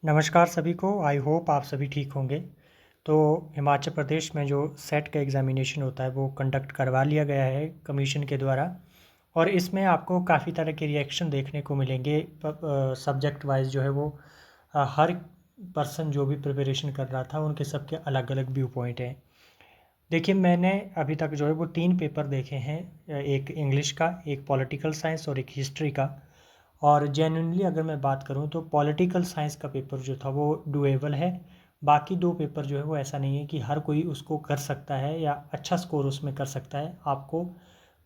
नमस्कार सभी को। आई होप आप सभी ठीक होंगे। तो हिमाचल प्रदेश में जो सेट का एग्ज़ामिनेशन होता है वो कंडक्ट करवा लिया गया है कमीशन के द्वारा। और इसमें आपको काफ़ी तरह के रिएक्शन देखने को मिलेंगे। सब्जेक्ट वाइज जो है वो हर पर्सन जो भी प्रिपरेशन कर रहा था उनके सबके अलग अलग व्यू पॉइंट हैं। देखिए, मैंने अभी तक जो है वो 3 पेपर देखे हैं, एक इंग्लिश का, एक पॉलिटिकल साइंस और एक हिस्ट्री का। और जेन्युइनली अगर मैं बात करूँ तो पॉलिटिकल साइंस का पेपर जो था वो डुएबल है। बाकी 2 पेपर जो है वो ऐसा नहीं है कि हर कोई उसको कर सकता है या अच्छा स्कोर उसमें कर सकता है। आपको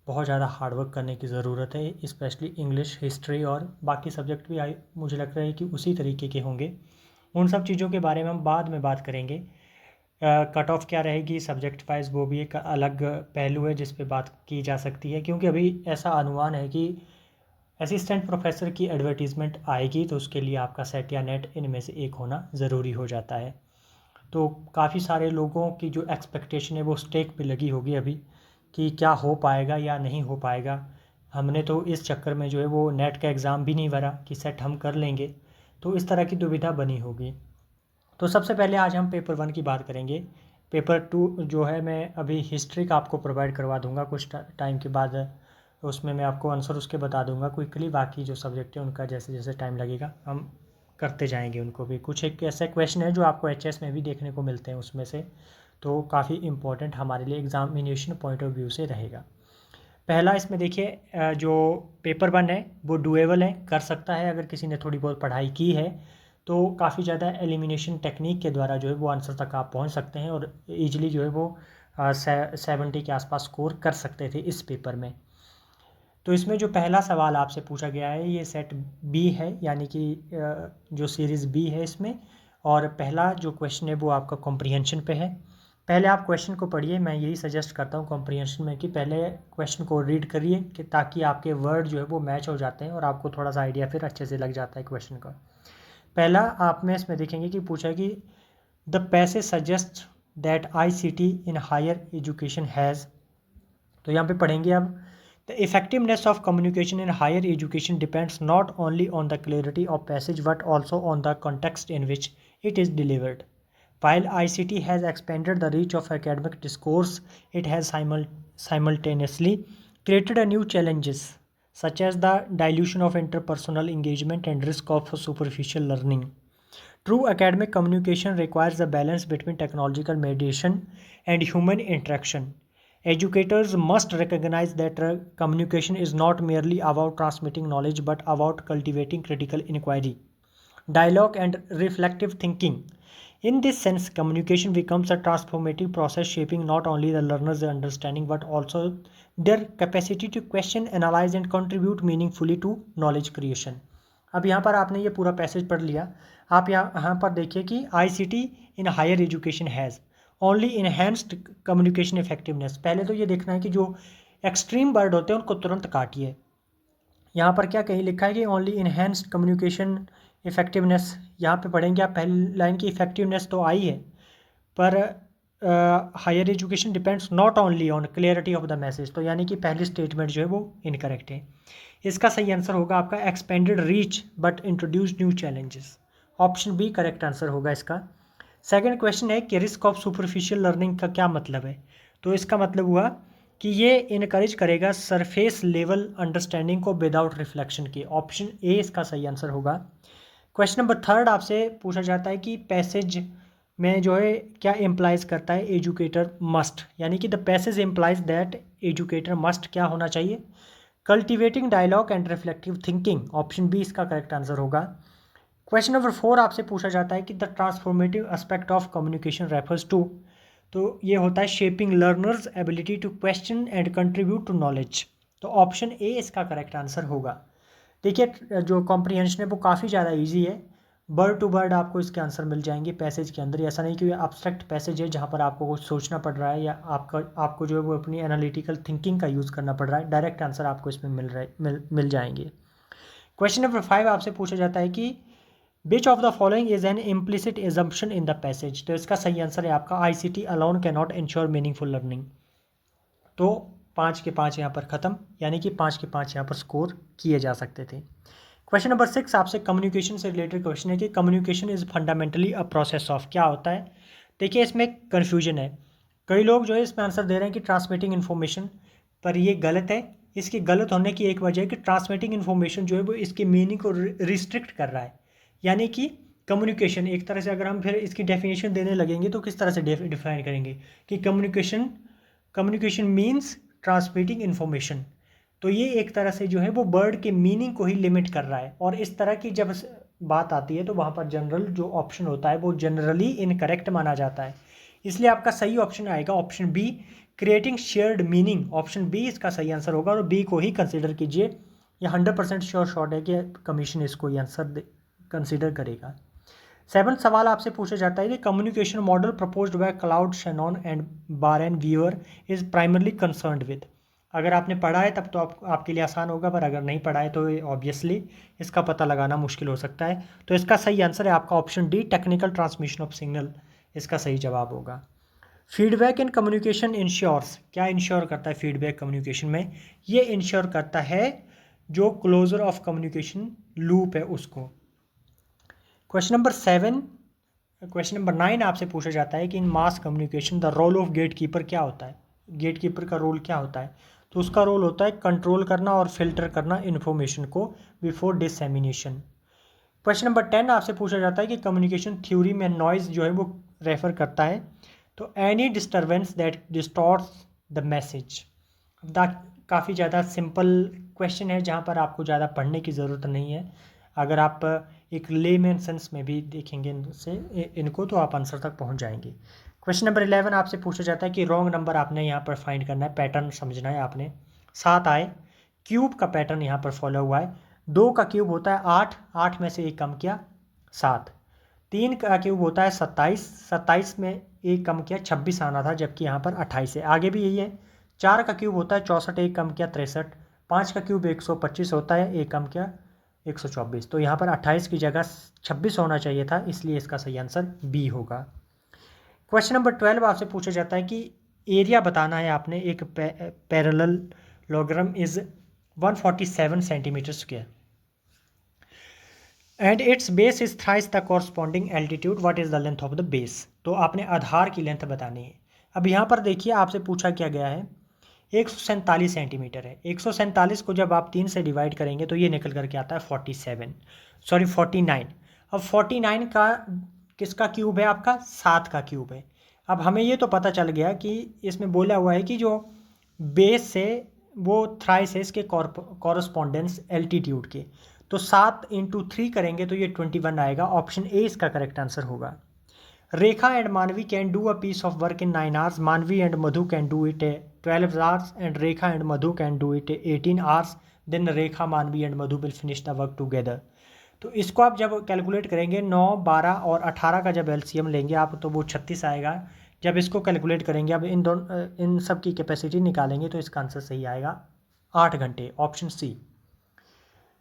बहुत ज़्यादा हार्ड वर्क करने की ज़रूरत है, स्पेशली इंग्लिश, हिस्ट्री और बाकी सब्जेक्ट भी मुझे लग रहा है कि उसी तरीके के होंगे। उन सब चीज़ों के बारे में हम बाद में बात करेंगे। कट ऑफ क्या रहेगी सब्जेक्ट वाइज वो भी एक अलग पहलू है जिस पे बात की जा सकती है, क्योंकि अभी ऐसा अनुमान है कि असिस्टेंट प्रोफेसर की एडवर्टीज़मेंट आएगी तो उसके लिए आपका सेट या नेट इनमें से एक होना ज़रूरी हो जाता है। तो काफ़ी सारे लोगों की जो एक्सपेक्टेशन है वो स्टेक पे लगी होगी अभी कि क्या हो पाएगा या नहीं हो पाएगा। हमने तो इस चक्कर में जो है वो नेट का एग्ज़ाम भी नहीं भरा कि सेट हम कर लेंगे, तो इस तरह की दुविधा बनी होगी। तो सबसे पहले आज हम पेपर 1 की बात करेंगे। पेपर 2 जो है मैं अभी हिस्ट्री का आपको प्रोवाइड करवा दूंगा कुछ टाइम के बाद। उसमें मैं आपको आंसर उसके बता दूंगा क्विकली। बाकी जो सब्जेक्ट है उनका जैसे जैसे टाइम लगेगा हम करते जाएंगे उनको भी। कुछ एक ऐसे क्वेश्चन है जो आपको एचएस में भी देखने को मिलते हैं उसमें से, तो काफ़ी इंपॉर्टेंट हमारे लिए एग्जामिनेशन पॉइंट ऑफ व्यू से रहेगा। पहला इसमें देखिए, जो पेपर 1 है वो डुएबल है, कर सकता है अगर किसी ने थोड़ी बहुत पढ़ाई की है। तो काफ़ी ज़्यादा एलिमिनेशन टेक्निक के द्वारा जो है वो आंसर तक आप पहुंच सकते हैं और इजीली जो है वो 70 के आसपास स्कोर कर सकते थे इस पेपर में। तो इसमें जो पहला सवाल आपसे पूछा गया है ये सेट बी है, यानी कि जो सीरीज़ बी है इसमें। और पहला जो क्वेश्चन है वो आपका कॉम्प्रिहेंशन पे है। पहले आप क्वेश्चन को पढ़िए, मैं यही सजेस्ट करता हूँ कॉम्प्रिहेंशन में कि पहले क्वेश्चन को रीड करिए कि ताकि आपके वर्ड जो है वो मैच हो जाते हैं और आपको थोड़ा सा आइडिया फिर अच्छे से लग जाता है क्वेश्चन का। पहला आप में इसमें देखेंगे कि पूछा है कि the passage suggest that ICT in higher education has. तो यहाँ पे पढ़ेंगे अब, the effectiveness of communication in higher education depends not only on the clarity of passage but also on the context in which it is delivered. While ICT has expanded the reach of academic discourse, it has simultaneously created a new challenges such as the dilution of interpersonal engagement and risk of superficial learning. True academic communication requires a balance between technological mediation and human interaction. Educators must recognize that communication is not merely about transmitting knowledge but about cultivating critical inquiry, dialogue, and reflective thinking. In this sense, communication becomes a transformative process shaping not only the learner's understanding but also their capacity to question, analyze, and contribute meaningfully to knowledge creation. अब यहाँ पर आपने ये पूरा passage पढ़ लिया। आप यहाँ पर देखिए कि ICT in higher education has only enhanced communication effectiveness. पहले तो ये देखना है कि जो एक्सट्रीम वर्ड होते हैं उनको तुरंत काटिए। यहाँ पर क्या कहीं लिखा है कि ओनली इनहेंस्ड कम्युनिकेशन इफेक्टिवनेस। यहाँ पे पढ़ेंगे आप, पहली लाइन की इफेक्टिवनेस तो आई है पर higher education depends not only on clarity of the message, तो यानी कि पहली स्टेटमेंट जो है वो इनकरेक्ट है। इसका सही आंसर होगा आपका expanded reach but introduce new challenges. Option B correct answer होगा इसका। सेकंड क्वेश्चन है कि रिस्क ऑफ सुपरफिशियल लर्निंग का क्या मतलब है। तो इसका मतलब हुआ कि ये इनकरेज करेगा सरफेस लेवल अंडरस्टैंडिंग को विदाउट रिफ्लेक्शन के। ऑप्शन ए इसका सही आंसर होगा। क्वेश्चन नंबर 3 आपसे पूछा जाता है कि पैसेज में जो है क्या इम्प्लाइज करता है एजुकेटर मस्ट, यानी कि the passage implies that educator must क्या होना चाहिए, cultivating dialogue and reflective thinking. Option B इसका करेक्ट आंसर होगा। क्वेश्चन नंबर 4 आपसे पूछा जाता है कि the transformative aspect of communication refers to. तो ये होता है shaping learners ability to question and contribute to knowledge. तो ऑप्शन ए इसका करेक्ट आंसर होगा। देखिए, जो कॉम्प्रिहेंशन है वो काफ़ी ज़्यादा इजी है। वर्ड टू वर्ड आपको इसके आंसर मिल जाएंगे पैसेज के अंदर। ऐसा नहीं कि एब्स्ट्रैक्ट पैसेज है जहाँ पर आपको कुछ सोचना पड़ रहा है या आपको जो है वो अपनी एनालिटिकल थिंकिंग का यूज़ करना पड़ रहा है। डायरेक्ट आंसर आपको इसमें मिल जाएंगे। क्वेश्चन नंबर 5 आपसे पूछा जाता है कि which of the following is an implicit assumption in the passage. तो इसका सही आंसर है आपका ICT alone can not ensure meaningful learning. तो 5 के 5 यहाँ पर ख़त्म, यानी कि 5 के 5 यहाँ पर स्कोर किए जा सकते थे। क्वेश्चन नंबर 6 आपसे कम्युनिकेशन से रिलेटेड क्वेश्चन है कि communication is fundamentally a process of, क्या होता है। देखिए इसमें कन्फ्यूजन है, कई लोग जो है इसमें आंसर दे रहे हैं कि ट्रांसमिटिंग इन्फॉर्मेशन, पर ये गलत है। इसके गलत होने की एक वजह है कि ट्रांसमिटिंग इन्फॉर्मेशन जो है वो इसके मीनिंग को रिस्ट्रिक्ट कर रहा है। यानी कि कम्युनिकेशन एक तरह से, अगर हम फिर इसकी डेफिनेशन देने लगेंगे तो किस तरह से डिफाइन करेंगे कि communication communication means transmitting information. तो ये एक तरह से जो है वो वर्ड के मीनिंग को ही लिमिट कर रहा है, और इस तरह की जब बात आती है तो वहाँ पर जनरल जो ऑप्शन होता है वो जनरली इनकरेक्ट माना जाता है। इसलिए आपका सही ऑप्शन आएगा option B, creating shared meaning. Option B इसका सही आंसर होगा, और बी को ही कंसिडर कीजिए। ये 100% श्योर शॉट है कि कमीशन इसको ये आंसर कंसिडर करेगा। 7 सवाल आपसे पूछा जाता है कि communication model proposed by Claude Shannon and Warren Weaver is primarily concerned with. अगर आपने पढ़ा है तब तो आपके लिए आसान होगा, पर अगर नहीं पढ़ा है तो ऑब्वियसली इसका पता लगाना मुश्किल हो सकता है। तो इसका सही आंसर है आपका option D, technical transmission of signal इसका सही जवाब होगा। फीडबैक इन कम्युनिकेशन इंश्योर्स, क्या इंश्योर करता है फीडबैक कम्युनिकेशन में? ये इंश्योर करता है जो क्लोजर ऑफ कम्युनिकेशन लूप है उसको। क्वेश्चन नंबर 9 आपसे पूछा जाता है कि in mass communication the role of gatekeeper क्या होता है। गेट कीपर का रोल क्या होता है? तो उसका रोल होता है कंट्रोल करना और फिल्टर करना इन्फॉर्मेशन को बिफोर डिसएमिनेशन। क्वेश्चन नंबर 10 आपसे पूछा जाता है कि कम्युनिकेशन थ्योरी में नॉइज जो है वो रेफर करता है। तो any disturbance that distorts the message. काफ़ी ज़्यादा सिंपल क्वेश्चन है जहाँ पर आपको ज़्यादा पढ़ने की ज़रूरत नहीं है। अगर आप एक लेमैन सेंस में भी देखेंगे इनको तो आप आंसर तक पहुँच जाएंगे। क्वेश्चन नंबर 11 आपसे पूछा जाता है कि रॉन्ग नंबर आपने यहाँ पर फाइंड करना है, पैटर्न समझना है आपने। 7 आए, क्यूब का पैटर्न यहाँ पर फॉलो हुआ है। 2 का क्यूब होता है 8, 8 में से एक कम किया 7। 3 का क्यूब होता है 27, 27 में एक कम किया 26 आना था, जबकि यहाँ पर 28 है। आगे भी यही है। 4 का क्यूब होता है 64, एक कम किया 63। 5 का क्यूब 125 होता है, एक कम किया 124। तो यहाँ पर 28 की जगह 26 होना चाहिए था, इसलिए इसका सही आंसर बी होगा। क्वेश्चन नंबर 12 आपसे पूछा जाता है कि एरिया बताना है आपने। एक parallelogram is 147 centimetre square and it's base is thrice the corresponding altitude, what is the length of the base. तो आपने आधार की लेंथ बतानी है। अब यहाँ पर देखिए आपसे पूछा क्या गया है, 147 सेंटीमीटर है। 147 को जब आप 3 से डिवाइड करेंगे तो ये निकल करके आता है 49। अब 49 का किसका क्यूब है? आपका 7 का क्यूब है। अब हमें ये तो पता चल गया कि इसमें बोला हुआ है कि जो बेस से वो थ्राइस है इसके कॉरस्पॉन्डेंस एल्टीट्यूड के। तो 7 × 3 करेंगे तो ये 21 आएगा। ऑप्शन ए इसका करेक्ट आंसर होगा। Rekha and Manvi can do a piece of work in 9 hours, Manvi and Madhu can do it 12 hours, and Rekha and Madhu can do it 18 hours, then Rekha, Manvi and Madhu will finish the work together. तो इसको आप जब calculate करेंगे 9, 12 और 18 का जब एलसीएम लेंगे आप तो वो 36 आएगा। जब इसको कैलकुलेट करेंगे अब इन सब की कैपेसिटी निकालेंगे तो इसका आंसर सही आएगा 8 घंटे, ऑप्शन सी।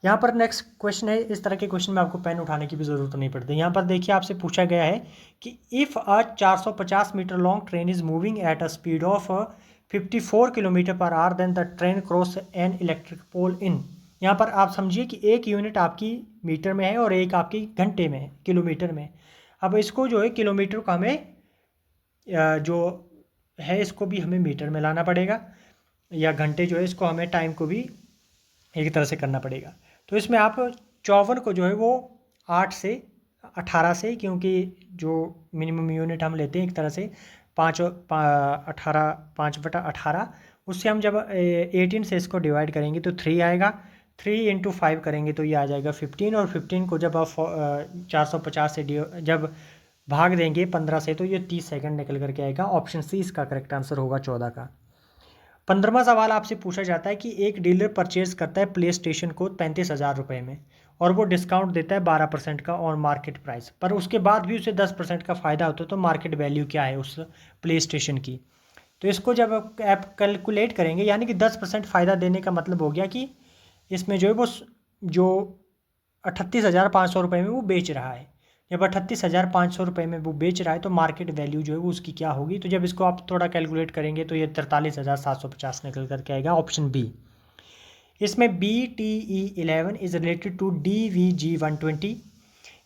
यहाँ पर नेक्स्ट क्वेश्चन है, इस तरह के क्वेश्चन में आपको पेन उठाने की भी ज़रूरत नहीं पड़ती। यहाँ पर देखिए आपसे पूछा गया है कि if a 450 metre long train is moving at a speed of 54 kilometre per hour, then the train cross an electric pole in. यहाँ पर आप समझिए कि एक यूनिट आपकी मीटर में है और एक आपकी घंटे में है, किलोमीटर में। अब इसको जो है किलोमीटर को हमें जो है इसको भी हमें मीटर में लाना पड़ेगा, या घंटे जो है इसको हमें टाइम को भी एक तरह से करना पड़ेगा। तो इसमें आप 54 को जो है वो 8 से 18 से, क्योंकि जो मिनिमम यूनिट हम लेते हैं एक तरह से 5/18, उससे हम जब 18 से इसको डिवाइड करेंगे तो 3 आएगा। 3 × 5 करेंगे तो ये आ जाएगा 15, और 15 को जब आप 450 से जब भाग देंगे 15 से तो ये 30 सेकंड निकल करके आएगा। ऑप्शन सी इसका करेक्ट आंसर होगा 14 का। 15वां सवाल आपसे पूछा जाता है कि एक डीलर परचेज करता है प्ले स्टेशन को 35,000 रुपये में, और वो डिस्काउंट देता है 12% का ऑन मार्केट प्राइस, पर उसके बाद भी उसे 10% का फ़ायदा होता है। तो मार्केट वैल्यू क्या है उस प्ले स्टेशन की? तो इसको जब आप कैलकुलेट करेंगे, यानी कि 10% फ़ायदा देने का मतलब हो गया कि इसमें जो है वो जो 38,500 रुपये में वो बेच रहा है। जब 38,500 रुपये में वो बेच रहा है तो मार्केट वैल्यू जो है वो उसकी क्या होगी? तो जब इसको आप थोड़ा कैलकुलेट करेंगे तो ये 43,750 निकल करके आएगा, ऑप्शन बी। इसमें BTE11 is related to DVG120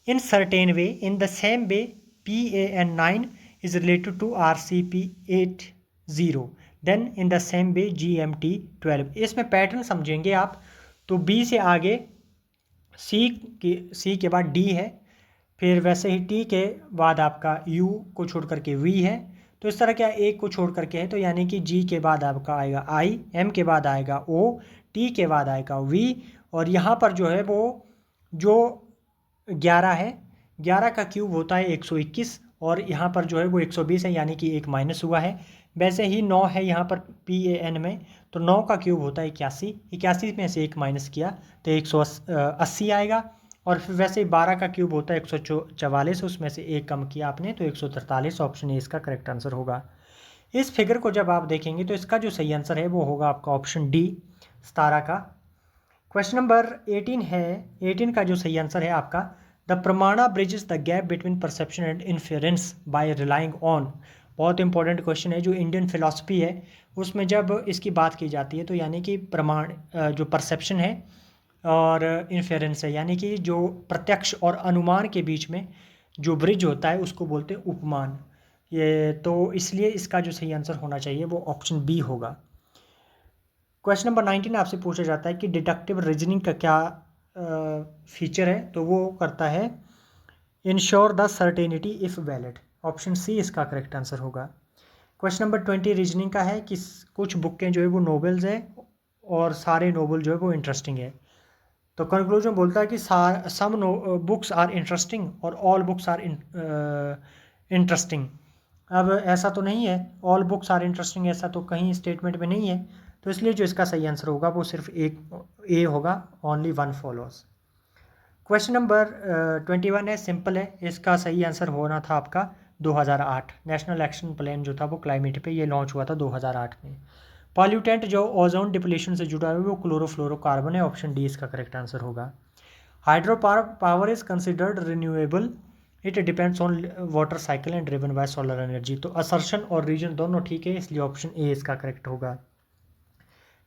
in certain way. In the same way, PAN9 is related to RCP80. Then in the same way GMT12. इसमें पैटर्न समझेंगे आप। तो B से आगे C के बाद D है, फिर वैसे ही T के बाद आपका U को छोड़ करके V है। तो इस तरह क्या एक को छोड़ करके है, तो यानी कि G के बाद आपका आएगा I, M के बाद आएगा O, T के बाद आएगा V, और यहाँ पर जो है वो जो 11 है, 11 का क्यूब होता है 121, और यहाँ पर जो है वो 120 है, यानी कि एक माइनस हुआ है। वैसे ही 9 है यहाँ पर PAN में, तो 9 का क्यूब होता है 81, 81 में से एक माइनस किया तो 180 आएगा। और फिर वैसे ही 12 का क्यूब होता है 144, उसमें से एक कम किया आपने तो 143। ऑप्शन ए इसका करेक्ट आंसर होगा। इस फिगर को जब आप देखेंगे तो इसका जो सही आंसर है वो होगा आपका ऑप्शन डी, 17 का। क्वेश्चन नंबर 18 है, 18 का जो सही आंसर है आपका, the pramana bridges the gap between perception and inference by relying on. बहुत इंपॉर्टेंट क्वेश्चन है, जो इंडियन फिलॉसफी है उसमें जब इसकी बात की जाती है तो यानी कि प्रमाण जो परसेप्शन है और इन्फेरेंस है, यानी कि जो प्रत्यक्ष और अनुमान के बीच में जो ब्रिज होता है उसको बोलते हैं उपमान। ये तो इसलिए इसका जो सही आंसर होना चाहिए वो ऑप्शन बी होगा। क्वेश्चन नंबर 19 आपसे पूछा जाता है कि डिडक्टिव रीजनिंग का क्या फीचर है, तो वो करता है ensure the certainty if valid. Option C इसका करेक्ट आंसर होगा। क्वेश्चन नंबर 20 रीजनिंग का है कि कुछ बुकें जो है वो नोवेल्स है और सारे नोवेल जो है वो इंटरेस्टिंग है। तो कंक्लूजन बोलता है कि सम बुक्स आर इंटरेस्टिंग और ऑल बुक्स आर इंटरेस्टिंग। अब ऐसा तो नहीं है, ऑल बुक्स आर इंटरेस्टिंग ऐसा तो कहीं स्टेटमेंट में नहीं है, तो इसलिए जो इसका सही आंसर होगा वो सिर्फ एक ए होगा, only one followers. Question number 21 है, सिंपल है, इसका सही आंसर होना था आपका 2008। नेशनल एक्शन प्लान जो था वो क्लाइमेट पे ये लॉन्च हुआ था 2008 में। पॉल्यूटेंट जो ओजोन डिप्लीशन से जुड़ा है वो क्लोरोफ्लोरोकार्बन है। ऑप्शन डी इसका करेक्ट आंसर होगा। Hydro power is considered renewable, it depends on water cycle and driven by solar energy. तो असर्शन और रीजन दोनों ठीक है, इसलिए ऑप्शन ए इसका करेक्ट होगा।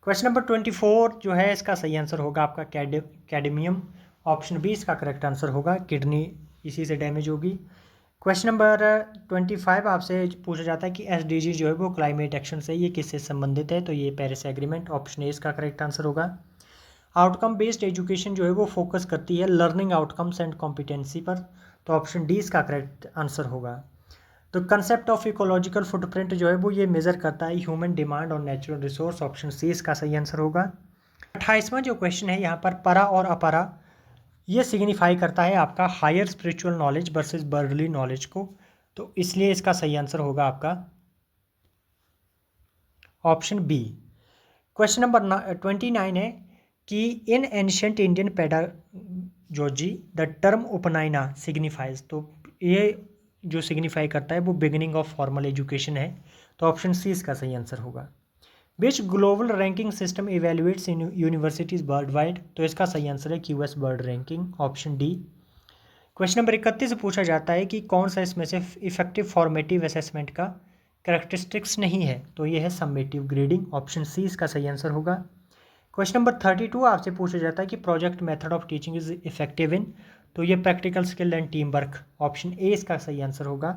क्वेश्चन नंबर 24 जो है इसका सही आंसर होगा आपका कैडमियम। ऑप्शन बी इसका करेक्ट आंसर होगा, किडनी इसी से डैमेज होगी। क्वेश्चन नंबर 25 आपसे पूछा जाता है कि SDG जो है वो क्लाइमेट एक्शन से ये किससे संबंधित है, तो ये पेरिस एग्रीमेंट। ऑप्शन ए इसका करेक्ट आंसर होगा। आउटकम बेस्ड एजुकेशन जो है वो फोकस करती है लर्निंग आउटकम्स एंड कॉम्पिटेंसी पर, तो ऑप्शन डी इसका करेक्ट आंसर होगा। तो कंसेप्ट ऑफ इकोलॉजिकल फुटप्रिंट जो है वो ये मेजर करता है ह्यूमन डिमांड और नेचुरल रिसोर्स। ऑप्शन सी इसका सही आंसर होगा। 28वां जो क्वेश्चन है यहाँ पर परा और अपरा ये सिग्निफाई करता है आपका higher spiritual knowledge versus worldly knowledge को, तो इसलिए इसका सही आंसर होगा आपका ऑप्शन बी। क्वेश्चन नंबर 29 है कि in ancient Indian pedagogy the term upanayana signifies, तो ये जो सिग्निफाई करता है वो बिगिनिंग ऑफ फॉर्मल एजुकेशन है, तो ऑप्शन सी इसका सही आंसर होगा। विच ग्लोबल रैंकिंग सिस्टम इवेल्युएट्स इन यूनिवर्सिटीज़ वर्ल्ड वाइड, तो इसका सही आंसर है QS world ranking. Option D. Question number 31 से पूछा जाता है कि कौन सा इसमें से इफेक्टिव फॉर्मेटिव असेसमेंट का कैरेक्टरिस्टिक्स नहीं है, तो ये है सम्मेटिव ग्रेडिंग। ऑप्शन सी इसका सही आंसर होगा। क्वेश्चन नंबर 32 आपसे पूछा जाता है कि project method of teaching is effective in, तो ये practical skill and team work. Option A इसका सही आंसर होगा।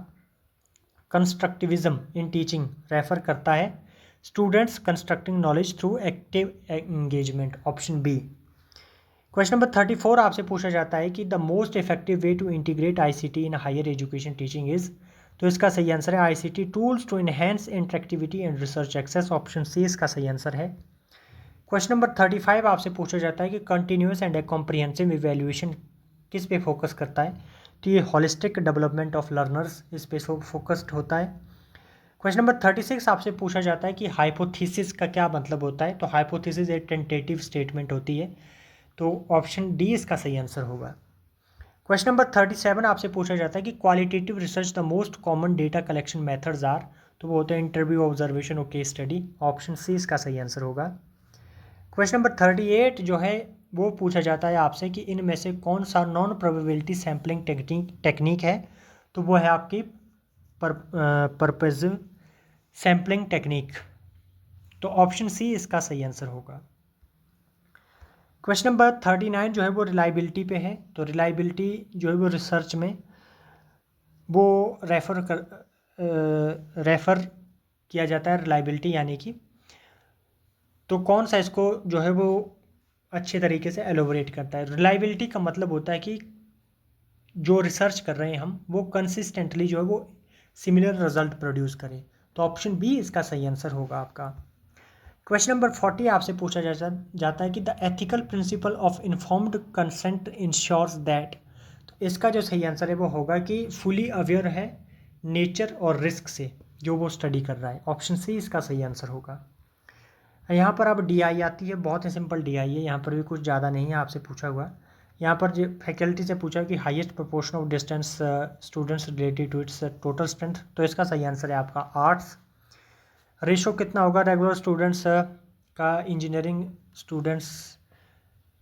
कंस्ट्रक्टिविज्म इन टीचिंग रेफर करता है students constructing knowledge through active engagement. Option B. Question number 34 आपसे पूछा जाता है कि the most effective way to integrate ICT in higher education teaching is, तो इसका सही आंसर है ICT tools to enhance interactivity and research access. Option C इसका सही आंसर है। क्वेश्चन नंबर 35 आपसे पूछा जाता है कि कंटिन्यूस एंड कॉम्प्रिहेंसिव इवेल्युएशन किस पे फोकस करता है, तो ये होलिस्टिक डेवलपमेंट ऑफ लर्नर्स इस पे फोकस्ड होता है। क्वेश्चन नंबर 36 आपसे पूछा जाता है कि हाइपोथेसिस का क्या मतलब होता है, तो हाइपोथेसिस एक टेंटेटिव स्टेटमेंट होती है, तो ऑप्शन डी इसका सही आंसर होगा। क्वेश्चन नंबर 37 आपसे पूछा जाता है कि qualitative research the most common data collection methods are, तो वो होते हैं इंटरव्यू, ऑब्जर्वेशन और केस स्टडी। ऑप्शन सी इसका सही आंसर होगा। क्वेश्चन नंबर 38 जो है वो पूछा जाता है आपसे कि इनमें से कौन सा नॉन प्रोबेबिलिटी सैम्पलिंग टेक्निक है, तो वो है आपकी परपसिव सैम्पलिंग टेक्निक, तो ऑप्शन सी इसका सही आंसर होगा। क्वेश्चन नंबर 39 जो है वो रिलायबिलिटी पे है। तो रिलायबिलिटी जो है वो रिसर्च में वो रेफ़र किया जाता है रिलायबिलिटी यानी कि, तो कौन सा इसको जो है वो अच्छे तरीके से एलोबरेट करता है। रिलायबिलिटी का मतलब होता है कि जो रिसर्च कर रहे हैं हम वो कंसिस्टेंटली जो है वो सिमिलर रिजल्ट प्रोड्यूस करें। तो ऑप्शन बी इसका सही आंसर होगा आपका। क्वेश्चन नंबर 40 आपसे पूछा जाता है कि the ethical principle of informed consent ensures that. तो इसका जो सही आंसर है वो होगा कि फुली अवेयर है नेचर और रिस्क से जो वो स्टडी कर रहा है। ऑप्शन सी इसका सही आंसर होगा। यहाँ पर अब डी आई आती है, बहुत ही सिंपल डी आई है, यहाँ पर भी कुछ ज़्यादा नहीं है आपसे पूछा हुआ। यहाँ पर जो फैकल्टी से पूछा कि highest proportion of distance students related to its total strength. तो इसका सही आंसर है आपका आर्ट्स। रेशो कितना होगा रेगुलर स्टूडेंट्स का engineering students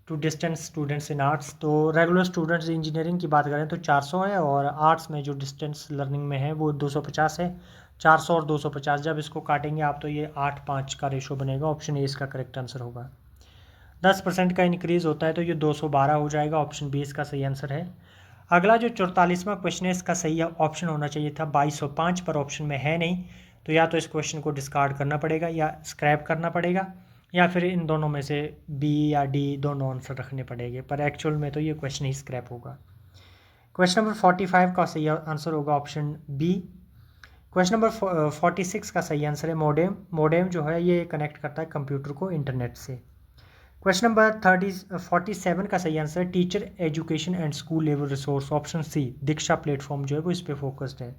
to distance students in arts. तो रेगुलर स्टूडेंट्स इंजीनियरिंग की बात करें तो 400 है, और आर्ट्स में जो डिस्टेंस लर्निंग में है वो 250 है। 400 और 250 जब इसको काटेंगे आप तो ये 8:5 का रेशो बनेगा। ऑप्शन ए इसका करेक्ट आंसर होगा। 10% का इंक्रीज़ होता है तो ये 212 हो जाएगा। ऑप्शन बी इसका सही आंसर है। अगला जो 44वां क्वेश्चन है इसका सही ऑप्शन होना चाहिए था 2205, पर ऑप्शन में है नहीं। तो या तो इस क्वेश्चन को डिस्कार्ड करना पड़ेगा या स्क्रैप करना पड़ेगा, या फिर इन दोनों में से बी या डी दोनों आंसर रखने पड़ेंगे, पर एक्चुअल में तो ये क्वेश्चन ही स्क्रैप होगा। क्वेश्चन नंबर 45 का सही आंसर होगा ऑप्शन बी। क्वेश्चन नंबर 46 का सही आंसर है मोडेम। मोडेम जो है ये कनेक्ट करता है कंप्यूटर को इंटरनेट से। क्वेश्चन नंबर 47 का सही आंसर है teacher education and school level resource. Option C Diksha platform जो है वो इस पर फोकस्ड है।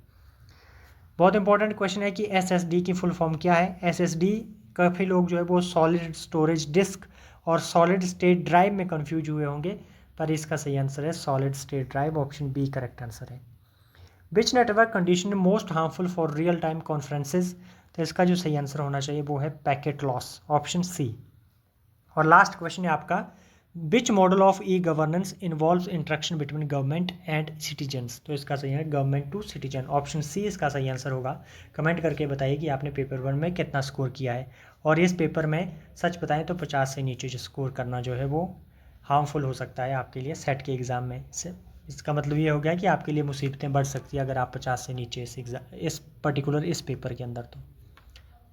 बहुत इंपॉर्टेंट क्वेश्चन है कि एसएसडी की फुल फॉर्म क्या है। एसएसडी काफ़ी लोग जो है वो सॉलिड स्टोरेज डिस्क और सॉलिड स्टेट ड्राइव में कंफ्यूज हुए होंगे, पर इसका सही आंसर है solid state drive. Option B correct answer है। Which network condition most harmful for real time conferences. तो इसका जो सही आंसर होना चाहिए वो है पैकेट लॉस। Option C. और लास्ट क्वेश्चन है आपका which model of e governance involves interaction between government and citizens. तो इसका सही है government to citizen. Option C इसका सही आंसर होगा। कमेंट करके बताइए कि आपने पेपर 1 में कितना स्कोर किया है, और इस पेपर में सच बताएं तो 50 से नीचे जो स्कोर करना जो है वो हार्मफुल हो सकता है आपके लिए सेट के एग्ज़ाम में। इसका मतलब ये हो गया कि आपके लिए मुसीबतें बढ़ सकती है अगर आप 50 से नीचे इस पर्टिकुलर इस पेपर के अंदर। तो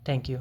थैंक यू।